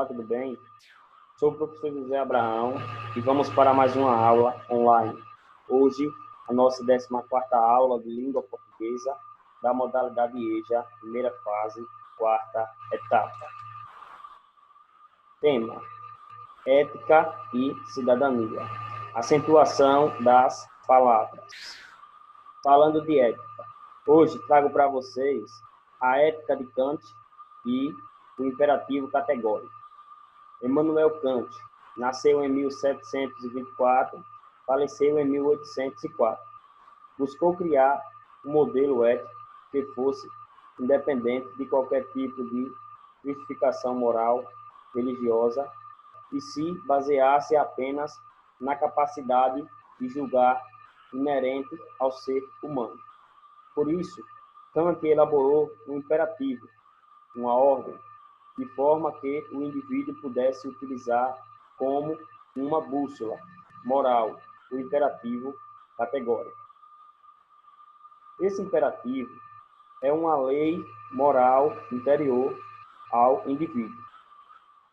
Olá, tudo bem? Sou o professor José Abraão e vamos para mais uma aula online. Hoje, a nossa 14ª aula de língua portuguesa da modalidade EJA, primeira fase, quarta etapa. Tema: ética e cidadania. Acentuação das palavras. Falando de ética, hoje trago para vocês a ética de Kant e o imperativo categórico. Immanuel Kant nasceu em 1724, faleceu em 1804. Buscou criar um modelo ético que fosse independente de qualquer tipo de justificação moral, religiosa, e se baseasse apenas na capacidade de julgar inerente ao ser humano. Por isso, Kant elaborou um imperativo, uma ordem, de forma que o indivíduo pudesse utilizar como uma bússola moral o imperativo categórico. Esse imperativo é uma lei moral interior ao indivíduo,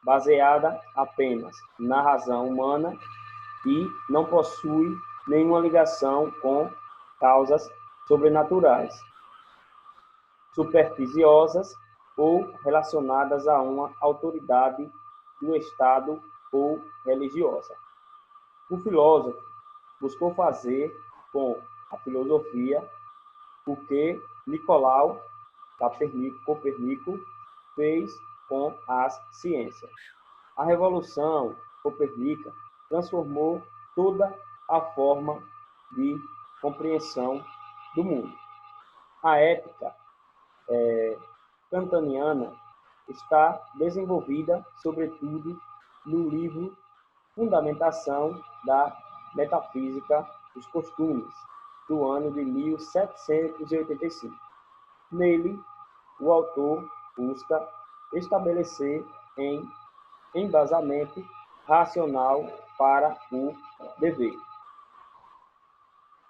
baseada apenas na razão humana e não possui nenhuma ligação com causas sobrenaturais, supersticiosas ou relacionadas a uma autoridade do Estado ou religiosa. O filósofo buscou fazer com a filosofia o que Nicolau Copérnico fez com as ciências. A Revolução Copérnica transformou toda a forma de compreensão do mundo. A ética kantaniana está desenvolvida, sobretudo, no livro Fundamentação da Metafísica dos Costumes, do ano de 1785. Nele, o autor busca estabelecer em embasamento racional para o dever,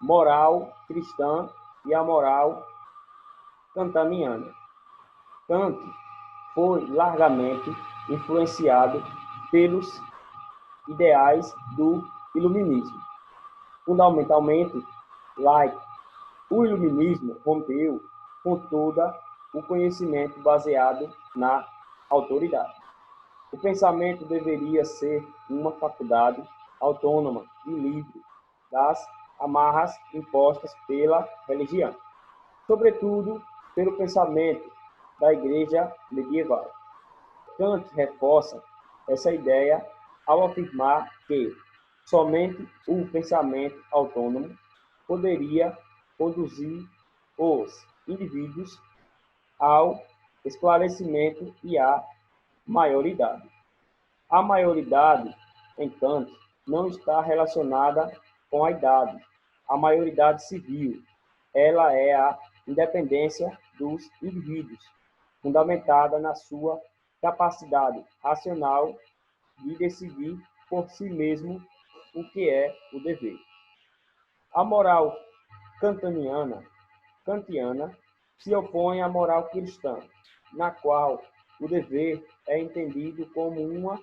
moral cristã e a moral kantaniana. Kant foi largamente influenciado pelos ideais do iluminismo, fundamentalmente laico. O iluminismo rompeu com todo o conhecimento baseado na autoridade. O pensamento deveria ser uma faculdade autônoma e livre das amarras impostas pela religião, sobretudo pelo pensamento da Igreja medieval. Kant reforça essa ideia ao afirmar que somente o pensamento autônomo poderia conduzir os indivíduos ao esclarecimento e à maioridade. A maioridade, em Kant, não está relacionada com a idade. A maioridade civil, ela é a independência dos indivíduos, fundamentada na sua capacidade racional de decidir por si mesmo o que é o dever. A moral kantiana se opõe à moral cristã, na qual o dever é entendido como uma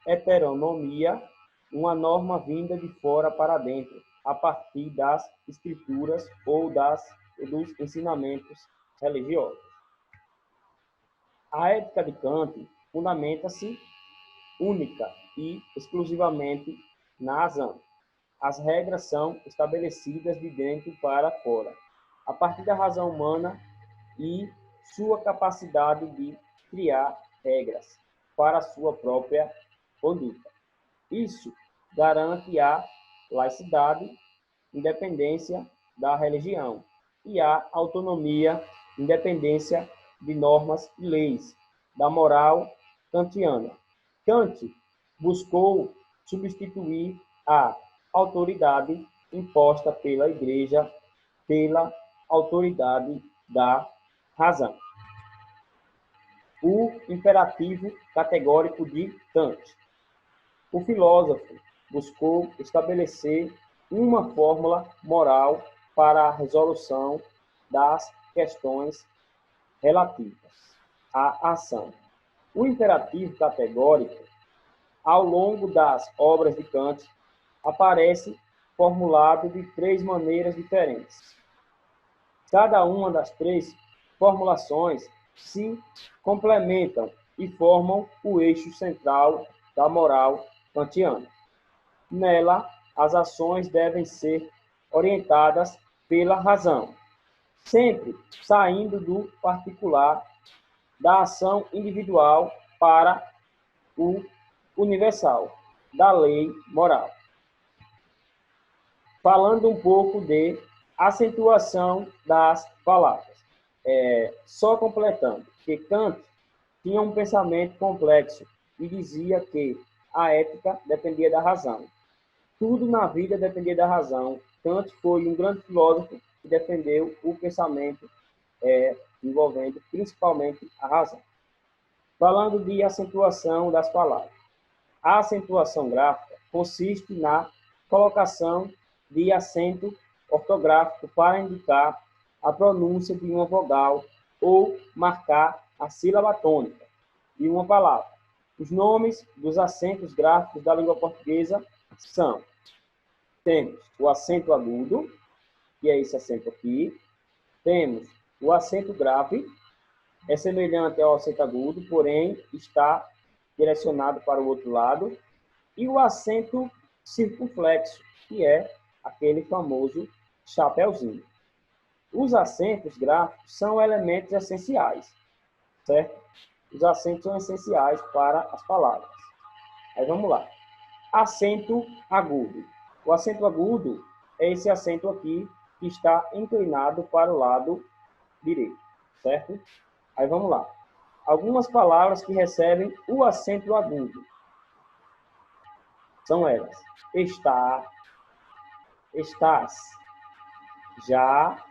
heteronomia, uma norma vinda de fora para dentro, a partir das escrituras ou dos ensinamentos religiosos. A ética de Kant fundamenta-se única e exclusivamente na razão. As regras são estabelecidas de dentro para fora, a partir da razão humana e sua capacidade de criar regras para a sua própria conduta. Isso garante a laicidade, independência da religião e a autonomia, independência de normas e leis da moral kantiana. Kant buscou substituir a autoridade imposta pela Igreja pela autoridade da razão. O imperativo categórico de Kant. O filósofo buscou estabelecer uma fórmula moral para a resolução das questões relativas a ação. O imperativo categórico, ao longo das obras de Kant, aparece formulado de 3 maneiras diferentes. Cada uma das 3 formulações se complementam e formam o eixo central da moral kantiana. Nela, as ações devem ser orientadas pela razão, sempre saindo do particular, da ação individual para o universal, da lei moral. Falando um pouco de acentuação das palavras. Só completando, que Kant tinha um pensamento complexo e dizia que a ética dependia da razão. Tudo na vida dependia da razão. Kant foi um grande filósofo que defendeu o pensamento envolvendo principalmente a razão. Falando de acentuação das palavras. A acentuação gráfica consiste na colocação de acento ortográfico para indicar a pronúncia de uma vogal ou marcar a sílaba tônica de uma palavra. Os nomes dos acentos gráficos da língua portuguesa são: temos o acento agudo, que é esse acento aqui. Temos o acento grave, é semelhante ao acento agudo, porém está direcionado para o outro lado. E o acento circunflexo, que é aquele famoso chapeuzinho. Os acentos gráficos são elementos essenciais, certo? Os acentos são essenciais para as palavras. Aí vamos lá. Acento agudo. O acento agudo é esse acento aqui que está inclinado para o lado direito, certo? Aí vamos lá. Algumas palavras que recebem o acento agudo são elas: estar, estás, já,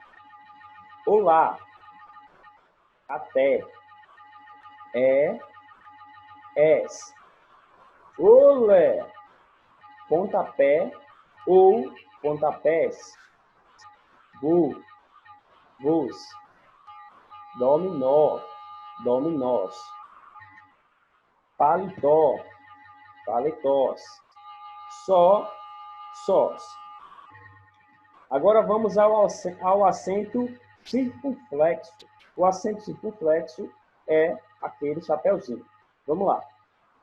olá, até, és, olé, pontapé ou pontapés, vos, dominó, dominós, paletó, paletós, só, sós. Agora vamos ao acento circunflexo. O acento circunflexo é aquele chapeuzinho. Vamos lá.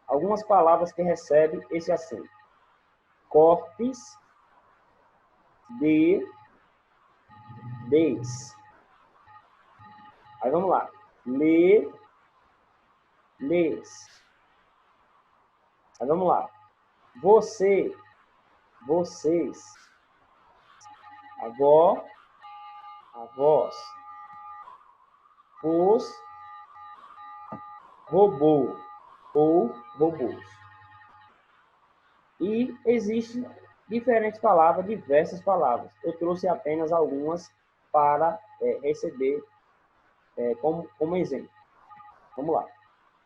Algumas palavras que recebem esse acento: cortes, des. Aí vamos lá. Les. Aí vamos lá. Você, vocês. Avó, avós. Os, robô ou robôs. E existem diferentes palavras, diversas palavras. Eu trouxe apenas algumas para receber como exemplo. Vamos lá.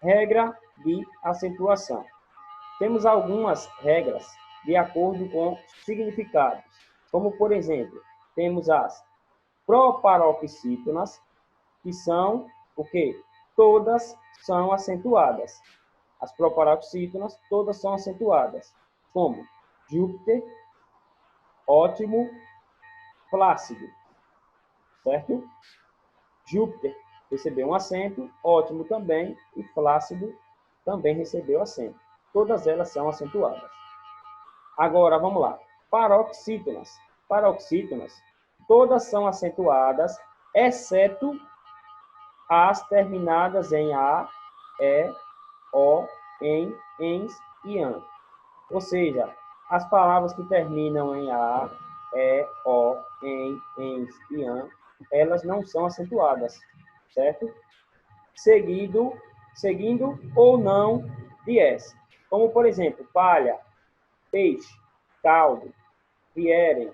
Regra de acentuação. Temos algumas regras de acordo com significados. Como, por exemplo, temos as proparoxítonas, que são o quê? Todas são acentuadas. As proparoxítonas todas são acentuadas. Como Júpiter, ótimo, Plácido. Certo? Júpiter recebeu um acento, ótimo também, e Plácido também recebeu acento. Todas elas são acentuadas. Agora, vamos lá. Paroxítonas. Paroxítonas, todas são acentuadas, exceto as terminadas em A, E, O, em, ens e an. Ou seja, as palavras que terminam em A, E, O, em, ens e an, elas não são acentuadas, certo? Seguindo ou não de S. Como, por exemplo, palha, peixe, caldo, vierem,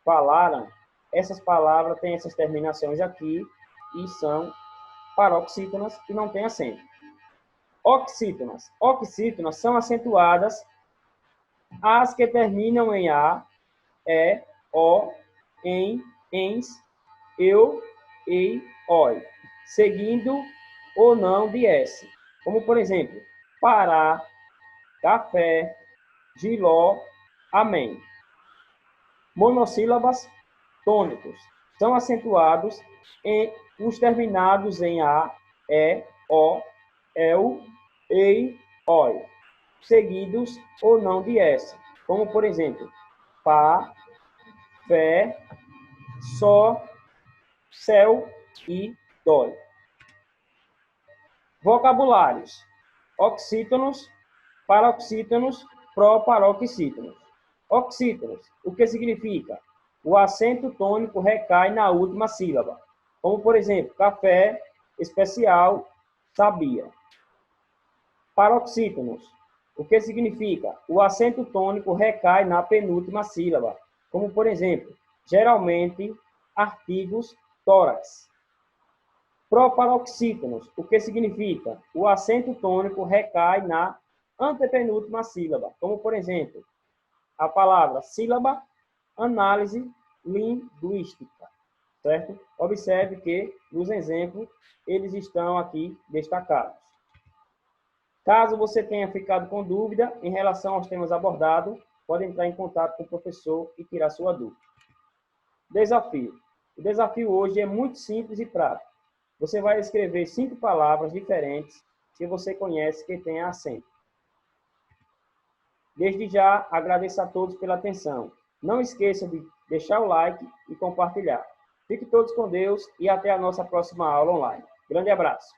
falaram. Essas palavras têm essas terminações aqui e são paroxítonas que não têm acento. Oxítonas. Oxítonas são acentuadas as que terminam em A, E, O, em, ens, eu, ei, oi. Seguindo ou não de S, como, por exemplo, Pará, café, Giló, amém. Monossílabas tônicos são acentuados em os terminados em A, E, O, EU, EI, OI, seguidos ou não de S, como, por exemplo, Pá, Fé, Só, Céu e Dói. Vocabulários: oxítonos, paroxítonos, proparoxítonos. Oxítonos, o que significa? O acento tônico recai na última sílaba, como, por exemplo, café, especial, sabia. Paroxítonos, o que significa? O acento tônico recai na penúltima sílaba, como, por exemplo, geralmente, artigos, tórax. Proparoxítonos, o que significa? O acento tônico recai na antepenúltima sílaba, como, por exemplo, a palavra sílaba, análise linguística, certo? Observe que, nos exemplos, eles estão aqui destacados. Caso você tenha ficado com dúvida em relação aos temas abordados, pode entrar em contato com o professor e tirar sua dúvida. Desafio. O desafio hoje é muito simples e prático. Você vai escrever 5 palavras diferentes que você conhece que tenha acento. Desde já, agradeço a todos pela atenção. Não esqueça de deixar o like e compartilhar. Fiquem todos com Deus e até a nossa próxima aula online. Grande abraço.